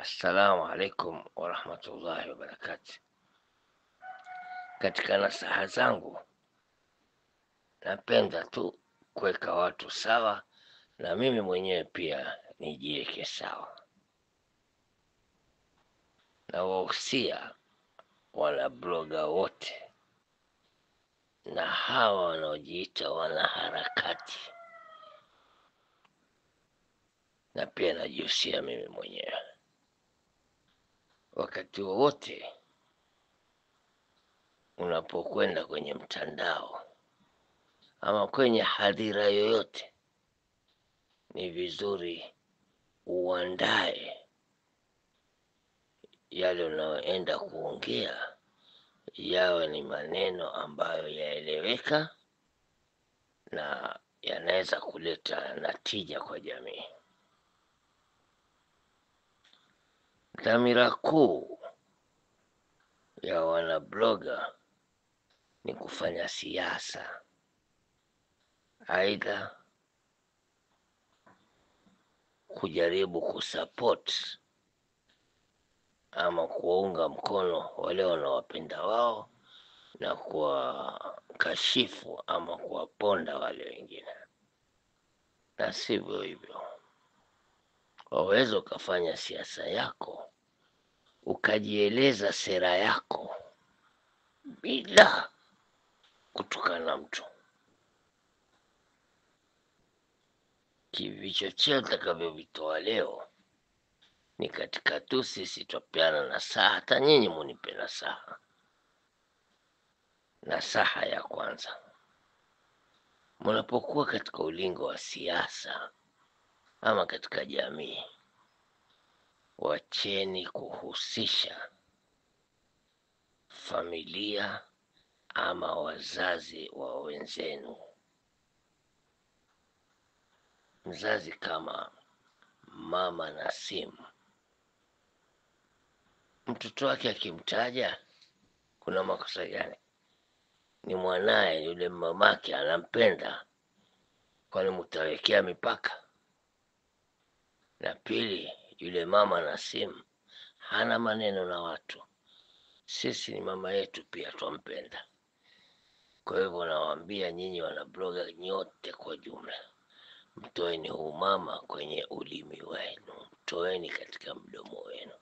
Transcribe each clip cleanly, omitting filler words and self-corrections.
Assalamu alaikum warahmatullahi wabarakatuh. Katika nasaha zangu, napenda tu kuweka watu sawa na mimi mwenyewe pia nijiweke sawa. Na wahusia wanabloga wote na hawa wanaojiita wanaharakati, na pia najihusia mimi mwenyewe, wakati wowote unapokwenda kwenye mtandao ama kwenye hadhira yoyote, ni vizuri uandae yale unayoenda kuongea yawe ni maneno ambayo yaeleweka na yanaweza kuleta natija kwa jamii. Dhamira kuu ya wanabloga ni kufanya siasa, aidha kujaribu kusupport ama kuwaunga mkono wale wanaowapenda wao na kuwakashifu ama kuwaponda wale wengine, na sivyo hivyo. Waweza ukafanya siasa yako ukajieleza sera yako bila kutukana mtu. Vichocheo utakavyovitoa leo ni katika tu sisi twapeana nasaha, hata nyinyi munipe nasaha. Nasaha ya kwanza, mnapokuwa katika ulingo wa siasa ama katika jamii, wacheni kuhusisha familia ama wazazi wa wenzenu. Mzazi kama mama Nasim, mtoto wake akimtaja, kuna makosa gani? Ni mwanaye yule, mamake anampenda, kwani mtawekea mipaka? Na pili, yule mama Nasim hana maneno na watu. Sisi ni mama yetu pia, twampenda. Kwa hivyo nawaambia nyinyi wanabloga nyote kwa jumla, mtoeni huu mama kwenye ulimi wenu, mtoeni katika mdomo wenu.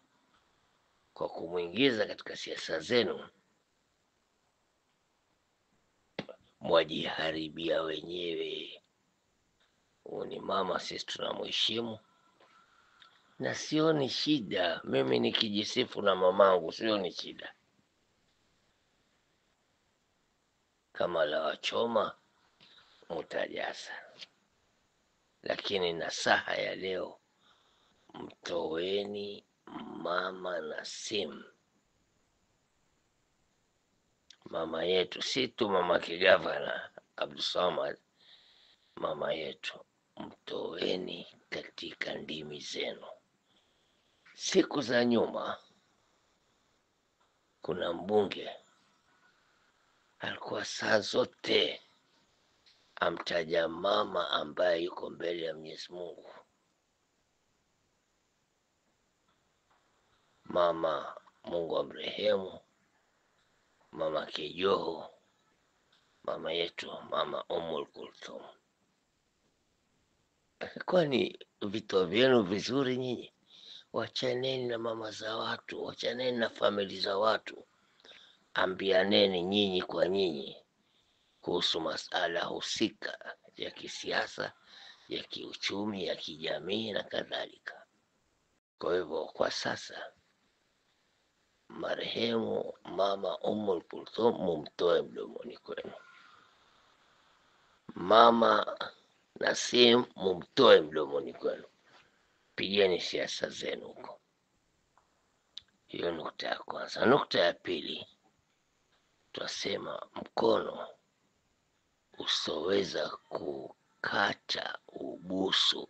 Kwa kumwingiza katika siasa zenu, mwajiharibia wenyewe. Huyu ni mama, sisi tunamheshimu na sioni shida. Mimi nikijisifu na mamangu sioni shida. Kama la wachoma mutajasa, lakini nasaha ya leo, mtoweni mama Nasim, mama yetu, si tu mama kigavana Abdulsamad, mama yetu, mtoweni katika ndimi zenu. Siku za nyuma kuna mbunge alikuwa saa zote amtaja mama ambaye yuko mbele ya Mwenyezi Mungu, mama, Mungu amrehemu, mama Kijoho, mama yetu, mama Kulthum. Kwani vito vyenu vizuri nyinyi? Wachaneni na mama za watu, wachaneni na famili za watu, ambianeni nyinyi kwa nyinyi kuhusu masala husika ya kisiasa, ya kiuchumi, ya kijamii na kadhalika. Kwa hivyo kwa sasa, marehemu mama Kulthum mumtoe mdomoni kwenu, mama Nasim mumtoe mdomoni kwenu, pigeni siasa zenu huko. Hiyo nukta ya kwanza. Nukta ya pili, twasema mkono usoweza kukata ubusu.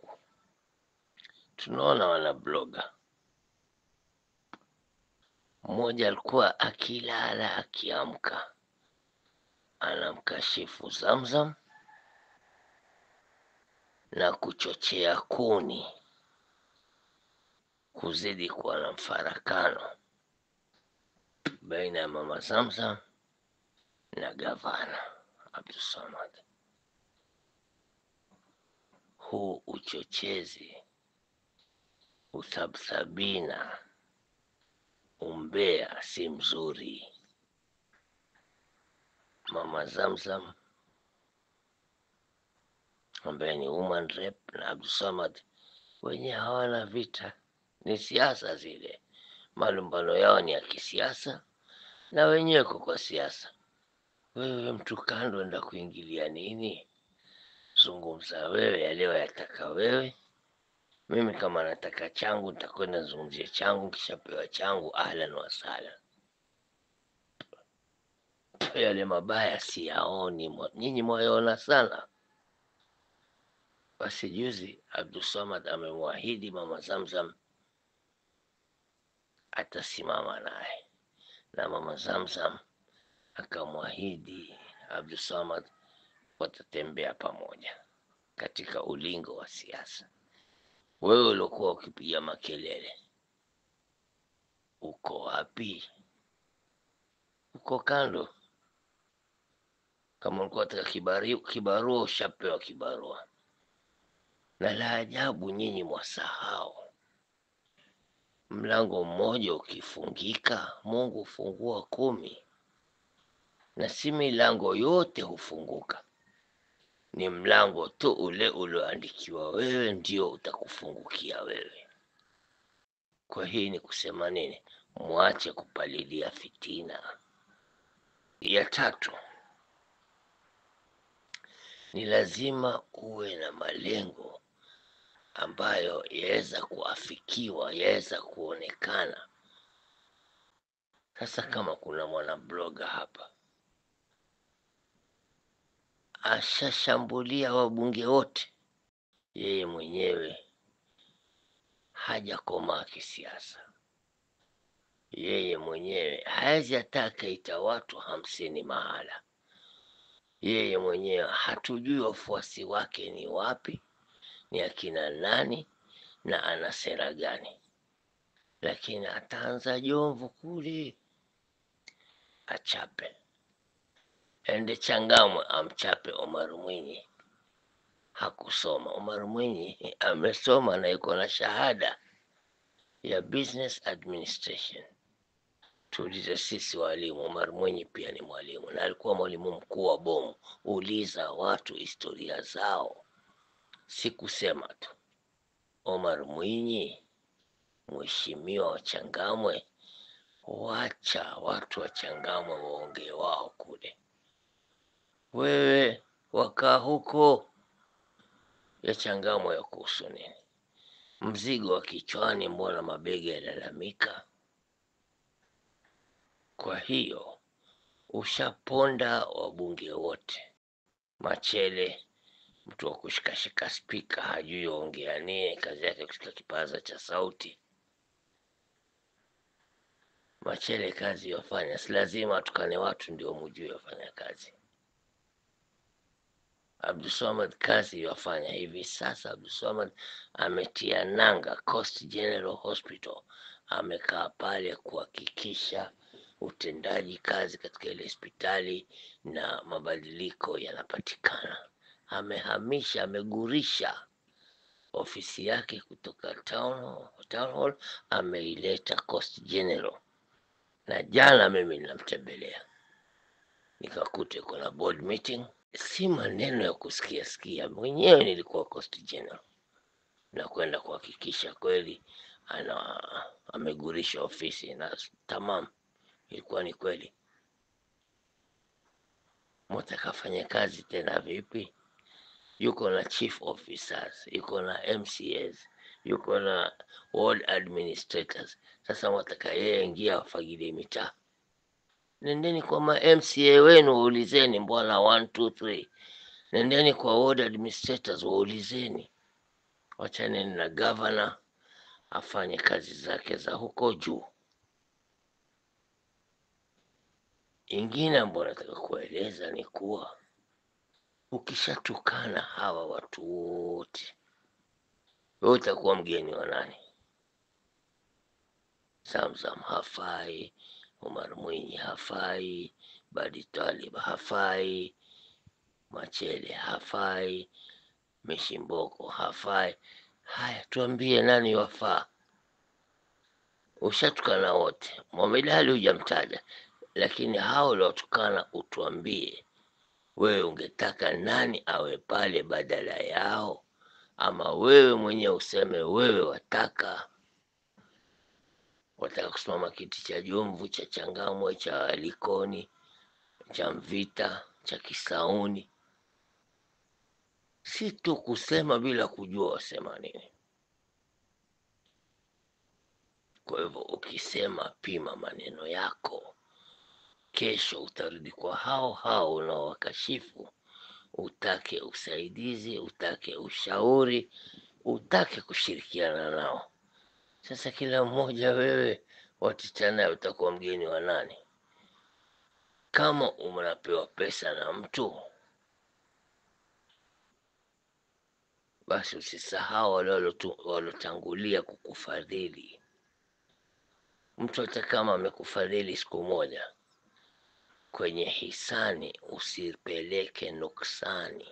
Tunaona wanabloga, mmoja alikuwa akilala akiamka anamkashifu Zamzam na kuchochea kuni kuzidi kuwa na mfarakano baina ya Mama Zamzam na gavana Abdulswamad. Huu uchochezi, usabsabina, umbea si mzuri. Mama Zamzam ambaye ni woman rep na Abdulswamad wenye hawana vita, ni siasa zile. Malumbano yao ni ya kisiasa na wenyewe kwa siasa. Wewe mtu kando enda kuingilia nini? Zungumza wewe yale yataka wewe. Mimi kama nataka changu nitakwenda zungumzia changu, kishapewa changu, ahlan wa sahlan. Yale mabaya siyaoni, nyinyi mwayaona sana. Basi juzi Abdulswamad amemwahidi Mama Zamzam atasimama naye, na Mama Zamzam akamwahidi Abdulswamad watatembea pamoja katika ulingo wa siasa. Wewe ulikuwa ukipiga makelele, uko wapi? Uko kando. Kama ulikuwa unataka kibarua, ushapewa kibarua. Na la ajabu, nyinyi mwasahau, mlango mmoja ukifungika Mungu hufungua 10, na si milango yote hufunguka. Ni mlango tu ule ulioandikiwa wewe ndio utakufungukia wewe. Kwa hii ni kusema nini? Mwache kupalilia fitina. Ya tatu, ni lazima uwe na malengo ambayo yaweza kuafikiwa, yaweza kuonekana. Sasa kama kuna mwana bloga hapa ashashambulia wabunge wote, yeye mwenyewe hajakomaa kisiasa. Yeye mwenyewe hawezi hata akaita watu 50 mahala. Yeye mwenyewe hatujui wafuasi wake ni wapi, ni akina nani, na ana sera gani. Lakini ataanza Jomvu kule achape, ende Changamwe amchape Omar Mwinyi. Hakusoma. Omar Mwinyi amesoma na yuko na shahada ya business administration. Tuulize sisi walimu, Omar Mwinyi pia ni mwalimu na alikuwa mwalimu mkuu wa bomu. Uliza watu historia zao, si kusema tu. Omar Mwinyi, mheshimiwa wa Changamwe, wacha watu wa Changamwe waongee wao kule. Wewe wakaa huko ya Changamwe ya kuhusu nini? Mzigo wa kichwani, mbona mabega yalalamika? Kwa hiyo ushaponda wabunge wote. Machele, mtu wa kushikashika spika, hajui ongea nini, kazi yake kushika kipaza cha sauti. Machele kazi yafanya, si lazima atukane watu ndio mjue yafanya kazi. Abdulswamad kazi yafanya hivi sasa. Abdulswamad ametia nanga Coast General Hospital, amekaa pale kuhakikisha utendaji kazi katika ile hospitali na mabadiliko yanapatikana. Amehamisha, amegurisha ofisi yake kutoka town hall, ameileta Coast General. Na jana mimi ninamtembelea, nikakute kuna board meeting. Si maneno ya kusikia, mwenyewe nilikuwa Coast General na kwenda kuhakikisha kweli amegurisha ofisi na tamam, ilikuwa ni kweli. Mtakafanya kazi tena vipi? Yuko na chief officers, yuko na MCAs, yuko na ward administrators. Sasa mwataka yeye ingia afagilie mitaa? Nendeni kwa ma MCA wenu waulizeni mbona 1 2 3. Nendeni kwa ward administrators waulizeni. Wachaneni na governor afanye kazi zake za huko juu. Ingine ambayo nataka kueleza ni kuwa ukishatukana hawa watu wote, wewe utakuwa mgeni wa nani? Zamzam hafai, Omar Mwinyi hafai, Badi Talib hafai, Machele hafai, Mishimboko hafai. Haya, tuambie nani wafaa? Ushatukana wote. Mohamed Ali hujamtaja, lakini hao uliotukana utuambie wewe ungetaka nani awe pale badala yao, ama wewe mwenyewe useme wewe wataka kusimama kiti cha Jomvu, cha Changamwe, cha Likoni, cha Mvita, cha Kisauni. Si tu kusema bila kujua wasema nini. Kwa hivyo ukisema, pima maneno yako. Kesho utarudi kwa hao hao unaowakashifu, utake usaidizi, utake ushauri, utake kushirikiana nao. Sasa kila mmoja wewe watitana, utakuwa mgeni wa nani? Kama unapewa pesa na mtu, basi usisahau wale walotangulia kukufadhili. Mtu hata kama amekufadhili siku moja, kwenye hisani usipeleke nuksani.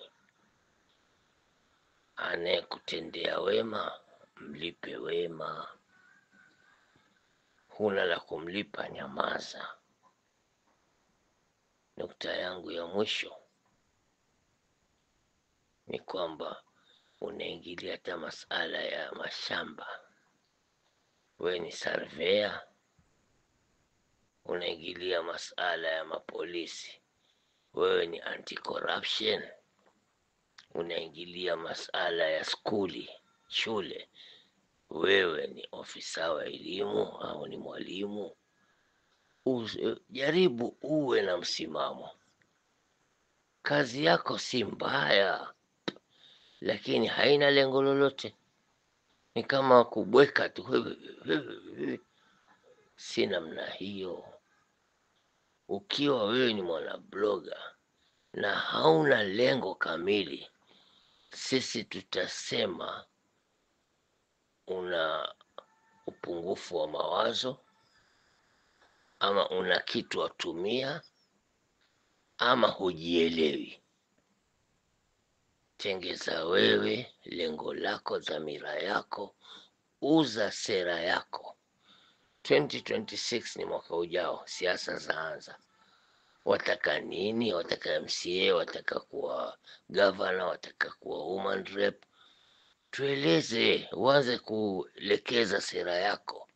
Anayekutendea wema mlipe wema. Huna la kumlipa, nyamaza. Nukta yangu ya mwisho ni kwamba unaingilia hata masala ya mashamba. We ni surveyor, unaingilia masala ya mapolisi. Wewe ni anti-corruption, unaingilia masala ya shule. Wewe ni ofisa wa elimu au ni mwalimu. Jaribu uwe na msimamo. Kazi yako si mbaya, lakini haina lengo lolote. Ni kama kubweka tu, si namna hiyo. Ukiwa wewe ni mwanabloga na hauna lengo kamili, sisi tutasema una upungufu wa mawazo, ama una kitu watumia, ama hujielewi. Tengeza wewe lengo lako, dhamira yako, uza sera yako. 2026 ni mwaka ujao, siasa zaanza. Wataka nini? Wataka MCA, wataka kuwa governor, wataka kuwa woman rep? Tueleze, uanze kuelekeza sera yako.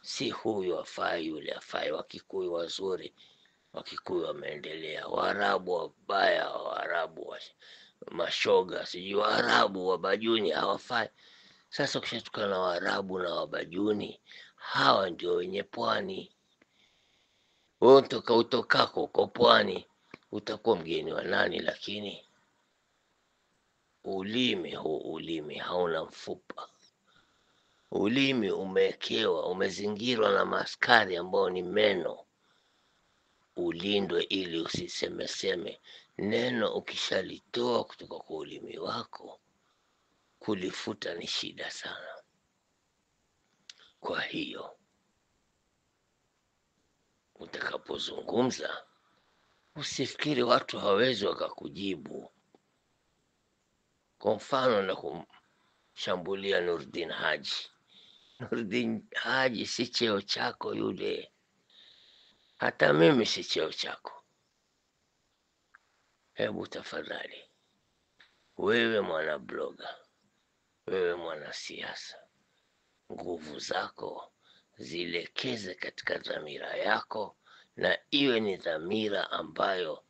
Si huyu afai, yule afai. Wakikuyu wazuri, Wakikuyu wameendelea. Waarabu wabaya, Waarabu mashoga, sijui Waarabu wabajuni hawafai. Sasa ukishatuka na Waarabu na wabajuni, hawa ndio wenye pwani. Wewe utokako uko pwani, utakuwa mgeni wa nani? Lakini ulimi hauna mfupa. Ulimi umewekewa, umezingirwa na maaskari ambao ni meno. Ulindwe ili usisemeseme. Neno ukishalitoa kutoka kwa ulimi wako, kulifuta ni shida sana. Kwa hiyo utakapozungumza, usifikiri watu hawezi wakakujibu. Kwa mfano, na kumshambulia Nurdin Haji. Nurdin Haji si cheo chako yule, hata mimi si cheo chako. Hebu tafadhali, wewe mwana bloga, wewe mwana siasa, nguvu zako zilekeze katika dhamira yako, na iwe ni dhamira ambayo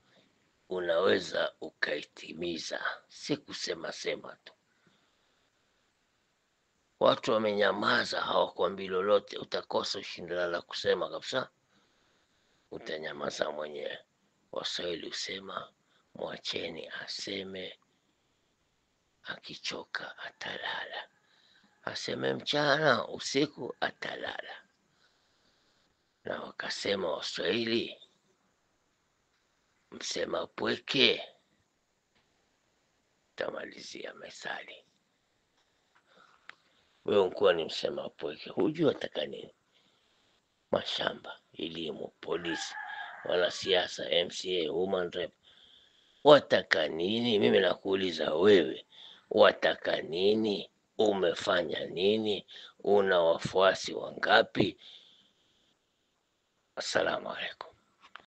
unaweza ukaitimiza, si kusema sema tu. Watu wamenyamaza, hawakuambii lolote, utakosa ushindana la kusema kabisa, utanyamaza mwenyewe. Waswahili husema mwacheni aseme, akichoka atalala. Aseme mchana, usiku atalala. Na wakasema Waswahili, msema pweke tamalizia methali. Wewe ukuwa ni msema pweke, hujui ataka nini. mashamba, elimu, polisi, wanasiasa, MCA, woman rep, wataka nini? Mimi nakuuliza wewe, wataka nini? Umefanya nini? Una wafuasi wangapi? Assalamu alaikum.